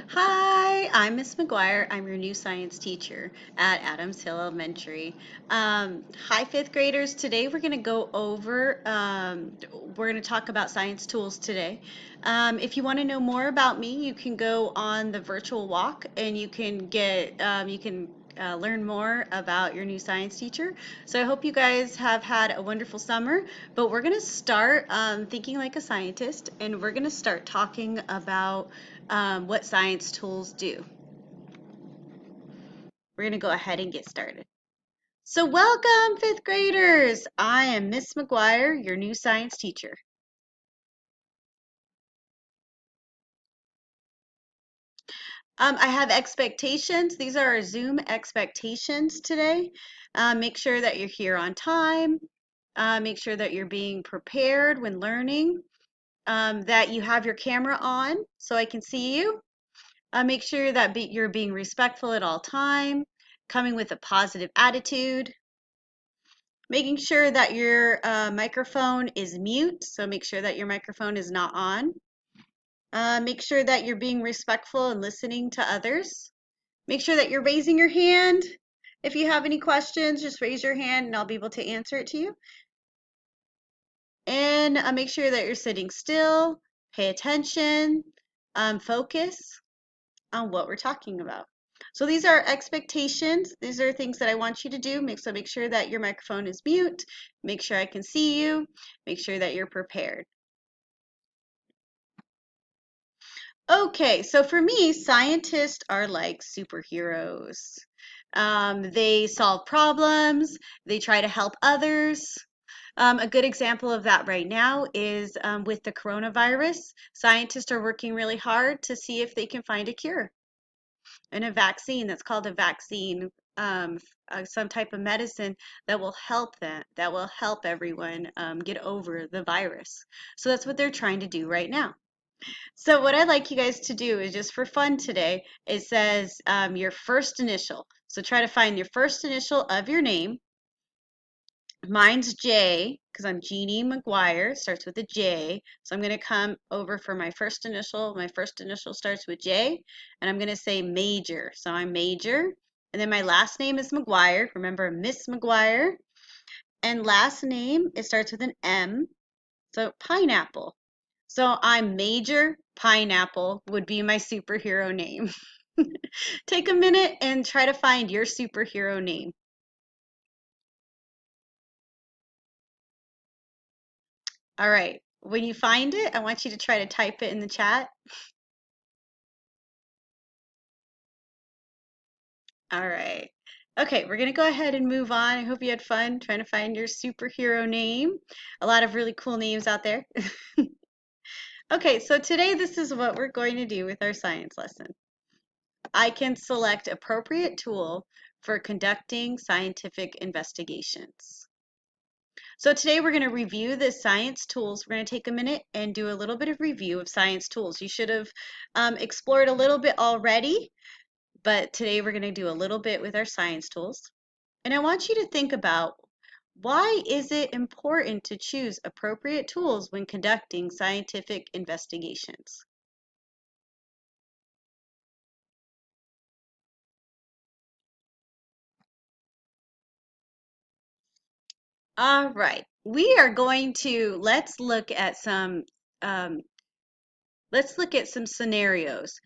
Hi, I'm Miss McGuire. I'm your new science teacher at Adams Hill Elementary. Hi, fifth graders. Today we're going to talk about science tools today. If you want to know more about me, you can go on the virtual walk and you can learn more about your new science teacher. So I hope you guys have had a wonderful summer, but we're going to start thinking like a scientist and we're going to start talking about what science tools do. We're going to go ahead and get started. So welcome, fifth graders. I am Miss McGuire, your new science teacher. I have expectations. These are our Zoom expectations today. Make sure that you're here on time. Make sure that you're being prepared when learning. That you have your camera on so I can see you. Make sure that you're being respectful at all time, coming with a positive attitude. Making sure that your microphone is mute, so make sure that your microphone is not on. Make sure that you're being respectful and listening to others. Make sure that you're raising your hand. If you have any questions, just raise your hand and I'll be able to answer it to you. And make sure that you're sitting still, pay attention, focus on what we're talking about. So these are expectations. These are things that I want you to do. Make sure that your microphone is mute. Make sure I can see you. Make sure that you're prepared. Okay, so for me, scientists are like superheroes. They solve problems. They try to help others. A good example of that right now is with the coronavirus. Scientists are working really hard to see if they can find a cure and a vaccine that's called a vaccine, some type of medicine that will help that will help everyone get over the virus. So that's what they're trying to do right now. So what I'd like you guys to do is just for fun today, it says your first initial. So try to find your first initial of your name. Mine's J because I'm Jeannie McGuire, starts with a J. So I'm going to come over for my first initial. My first initial starts with J, and I'm going to say Major. So I'm Major. And then my last name is McGuire. Remember, Miss McGuire. And last name, it starts with an M. So Pineapple. So I'm Major Pineapple would be my superhero name. Take a minute and try to find your superhero name. All right. When you find it, I want you to try to type it in the chat. All right. Okay, we're going to go ahead and move on. I hope you had fun trying to find your superhero name. A lot of really cool names out there. Okay, so today this is what we're going to do with our science lesson. I can select appropriate tool for conducting scientific investigations. So today we're going to review the science tools. We're going to take a minute and do a little bit of review of science tools. You should have explored a little bit already, but today we're going to do a little bit with our science tools. And I want you to think about why is it important to choose appropriate tools when conducting scientific investigations? All right, we are going to um, let's look at some scenarios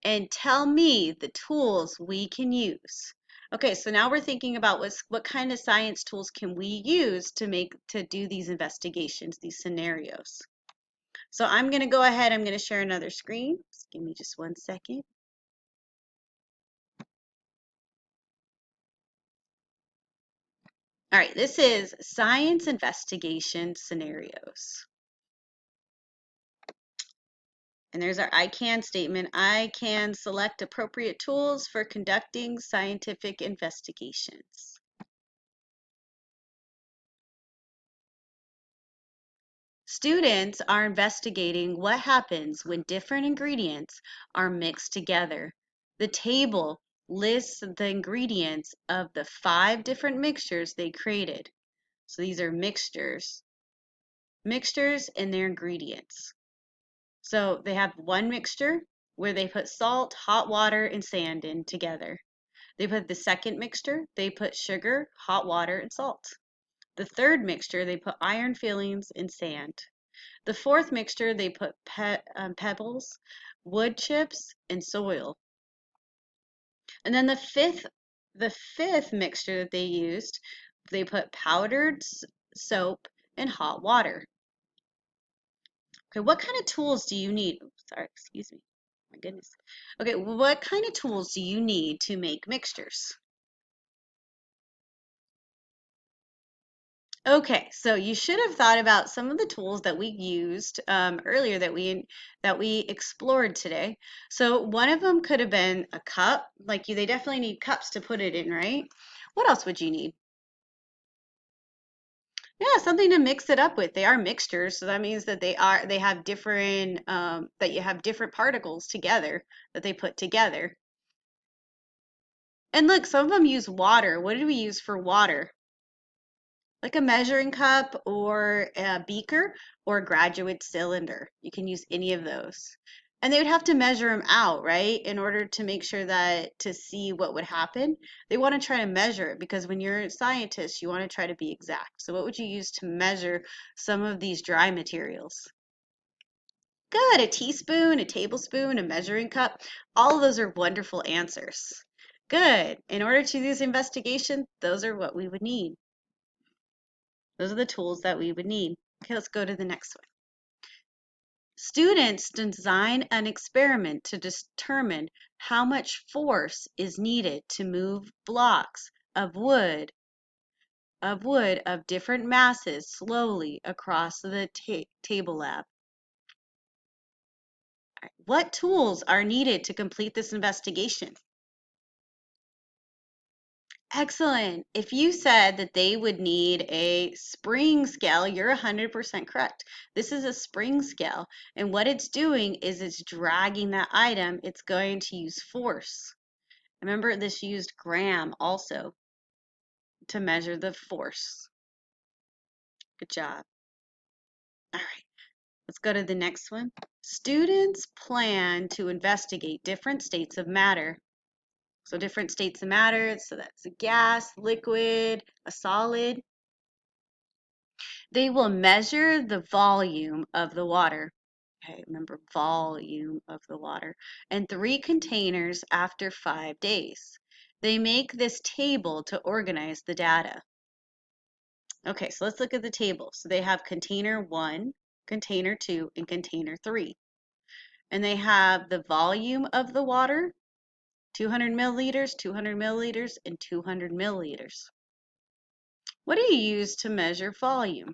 and tell me the tools we can use. Okay, so now we're thinking about what kind of science tools can we use to do these investigations, these scenarios. So I'm going to go ahead, I'm going to share another screen. Just give me just 1 second. All right, this is science investigation scenarios. And there's our I can statement. I can select appropriate tools for conducting scientific investigations. Students are investigating what happens when different ingredients are mixed together. The table lists the ingredients of the 5 different mixtures they created. So these are mixtures and their ingredients. So they have one mixture, where they put salt, hot water, and sand in together. They put the second mixture, they put sugar, hot water, and salt. The third mixture, they put iron fillings and sand. The fourth mixture, they put pebbles, wood chips, and soil. And then the fifth mixture that they used, they put powdered soap and hot water. Okay, what kind of tools do you need? Sorry, excuse me. My goodness. Okay, what kind of tools do you need to make mixtures? Okay, so you should have thought about some of the tools that we used earlier that we explored today. So one of them could have been a cup. Like they definitely need cups to put it in, right? What else would you need? Yeah, something to mix it up with. They are mixtures, so that means that they have different that you have different particles together that they put together. And look, some of them use water. What did we use for water? Like a measuring cup or a beaker or a graduate cylinder. You can use any of those. And they would have to measure them out, right? In order to make sure that to see what would happen. They want to try to measure it because when you're a scientist, you want to try to be exact. So what would you use to measure some of these dry materials? Good, a teaspoon, a tablespoon, a measuring cup. All of those are wonderful answers. Good. In order to do this investigation, those are what we would need. Those are the tools that we would need. Okay, let's go to the next one. Students design an experiment to determine how much force is needed to move blocks of different masses slowly across the table lab. What tools are needed to complete this investigation? Excellent. If you said that they would need a spring scale, you're 100% correct. This is a spring scale, and what it's doing is it's dragging that item. It's going to use force. Remember, this used gram also to measure the force. Good job. All right, let's go to the next one. Students plan to investigate different states of matter. So different states of matter, so that's a gas, liquid, a solid. They will measure the volume of the water. Okay, remember volume of the water. And 3 containers after 5 days. They make this table to organize the data. Okay, so let's look at the table. So they have container 1, container 2, and container 3. And they have the volume of the water, 200 milliliters, 200 milliliters, and 200 milliliters. What do you use to measure volume?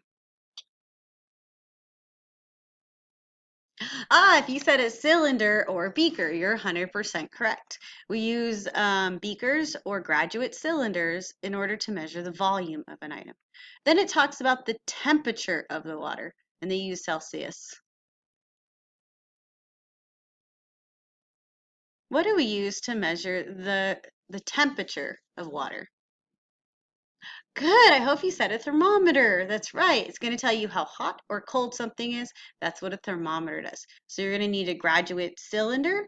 If you said a cylinder or a beaker, you're 100% correct. We use beakers or graduate cylinders in order to measure the volume of an item. Then it talks about the temperature of the water, and they use Celsius. What do we use to measure the temperature of water? Good. I hope you said a thermometer. That's right. It's going to tell you how hot or cold something is. That's what a thermometer does. So you're going to need a graduate cylinder.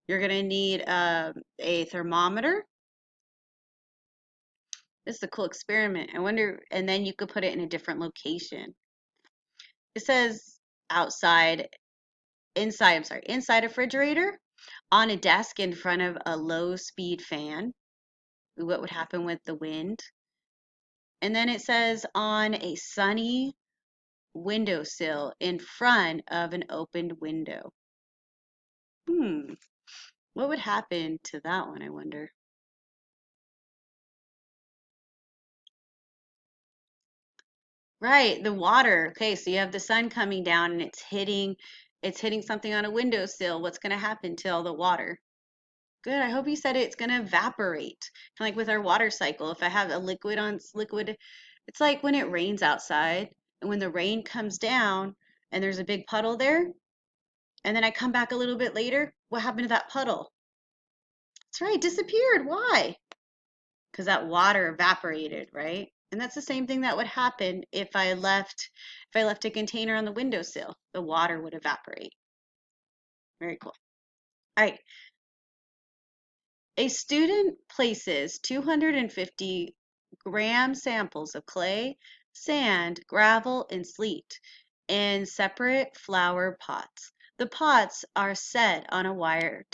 You're going to need a thermometer. This is a cool experiment. I wonder, and then you could put it in a different location. It says outside, inside, I'm sorry, inside a refrigerator, on a desk in front of a low speed fan. What would happen with the wind? And then it says on a sunny windowsill in front of an opened window. What would happen to that one, I wonder? Right, the water. Okay, so you have the sun coming down and it's hitting something on a windowsill. What's going to happen to all the water? Good. I hope you said it's going to evaporate. Kind of like with our water cycle. If I have a liquid on liquid, it's like when it rains outside and when the rain comes down and there's a big puddle there, and then I come back a little bit later, what happened to that puddle? That's right, disappeared. Why? Because that water evaporated, right? And that's the same thing that would happen if I left a container on the windowsill. The water would evaporate. Very cool. All right. A student places 250-gram samples of clay, sand, gravel, and sleet in separate flower pots. The pots are set on a wire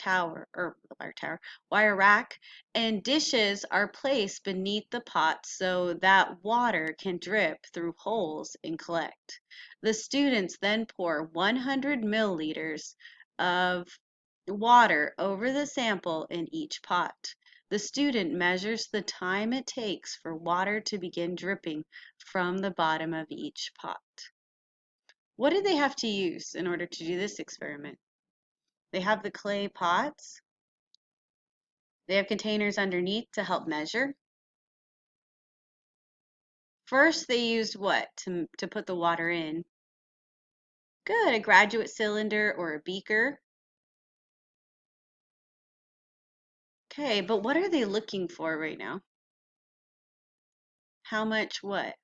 rack, and dishes are placed beneath the pots so that water can drip through holes and collect. The students then pour 100 milliliters of water over the sample in each pot. The student measures the time it takes for water to begin dripping from the bottom of each pot. What did they have to use in order to do this experiment? They have the clay pots. They have containers underneath to help measure. First, they used what to put the water in? Good, a graduate cylinder or a beaker. Okay, but what are they looking for right now? How much what?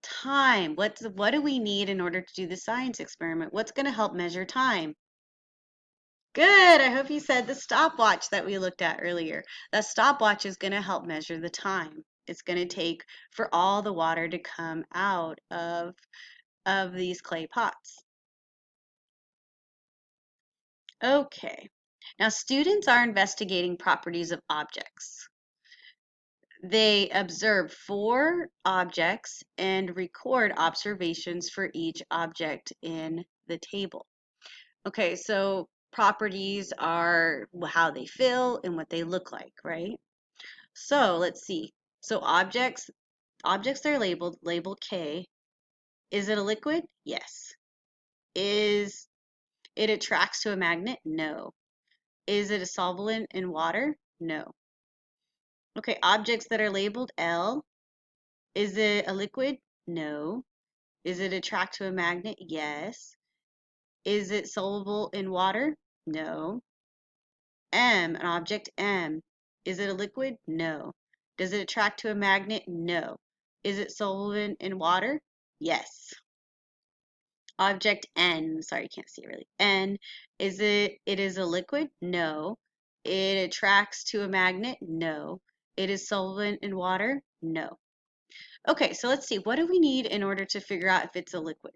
Time. What do we need in order to do the science experiment? What's going to help measure time? Good. I hope you said the stopwatch that we looked at earlier. That stopwatch is going to help measure the time it's going to take for all the water to come out of these clay pots. Okay. Now students are investigating properties of objects. They observe 4 objects and record observations for each object in the table. Okay, so properties are how they feel and what they look like, right? So let's see. So objects are label K. Is it a liquid? Yes. Is it attracts to a magnet? No. Is it a solvent in water? No. Okay, objects that are labeled L. Is it a liquid? No. Is it attract to a magnet? Yes. Is it soluble in water? No. M, an object M. Is it a liquid? No. Does it attract to a magnet? No. Is it solvent in water? Yes. Object N, sorry, you can't see it really. N, it is a liquid? No. It attracts to a magnet? No. It is solvent in water? No. Okay, so let's see. What do we need in order to figure out if it's a liquid?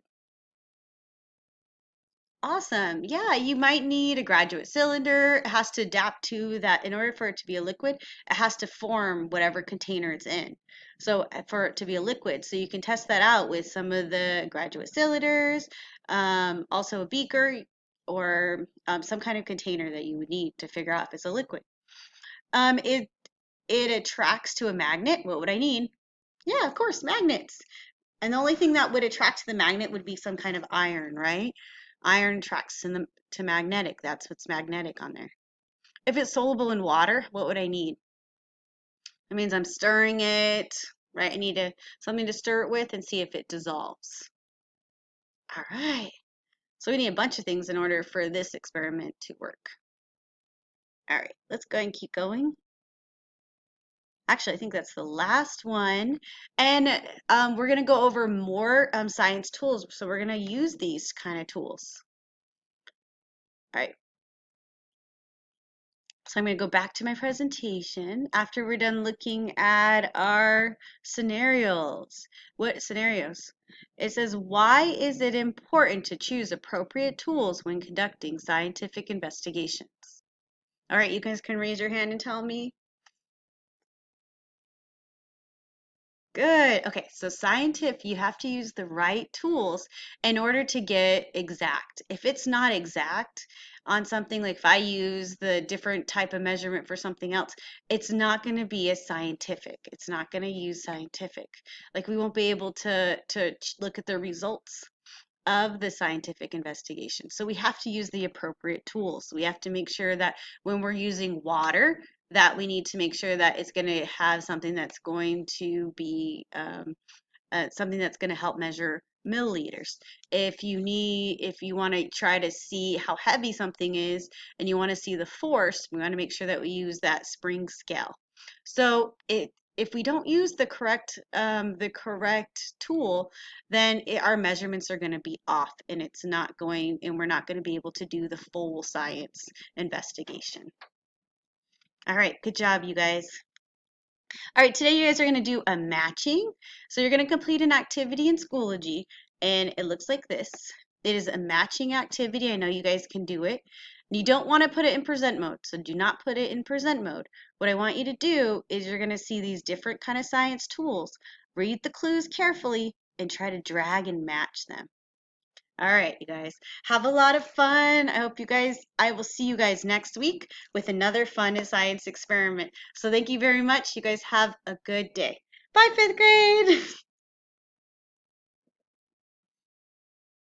Awesome. Yeah, you might need a graduate cylinder. It has to adapt to that. In order for it to be a liquid, it has to form whatever container it's in. So for it to be a liquid, so you can test that out with some of the graduate cylinders, also a beaker or some kind of container that you would need to figure out if it's a liquid. Um, it it attracts to a magnet. What would I need? Yeah, of course, magnets. And the only thing that would attract to the magnet would be some kind of iron, right? Iron attracts to magnetic. That's what's magnetic on there. If it's soluble in water, what would I need? That means I'm stirring it, right? I need something to stir it with and see if it dissolves. All right. So we need a bunch of things in order for this experiment to work. All right, let's go ahead and keep going. Actually, I think that's the last one. And we're going to go over more science tools. So we're going to use these kind of tools. All right. So I'm going to go back to my presentation after we're done looking at our scenarios. What scenarios? It says, why is it important to choose appropriate tools when conducting scientific investigations? All right, you guys can raise your hand and tell me. Good. Okay, so scientific, you have to use the right tools in order to get exact. If it's not exact on something, like if I use the different type of measurement for something else, it's not going to be as scientific. It's not going to use scientific. Like we won't be able to look at the results of the scientific investigation. So we have to use the appropriate tools. We have to make sure that when we're using water, that we need to make sure that it's going to have something that's going to be something that's going to help measure milliliters. If you want to try to see how heavy something is and you want to see the force, we want to make sure that we use that spring scale. So if we don't use the correct tool, then our measurements are going to be off, and we're not going to be able to do the full science investigation. All right, good job, you guys. All right, today you guys are going to do a matching. So you're going to complete an activity in Schoology, and it looks like this. It is a matching activity. I know you guys can do it. You don't want to put it in present mode, so do not put it in present mode. What I want you to do is you're going to see these different kind of science tools. Read the clues carefully and try to drag and match them. All right, you guys, have a lot of fun. I will see you guys next week with another fun science experiment. So thank you very much. You guys have a good day. Bye, fifth grade.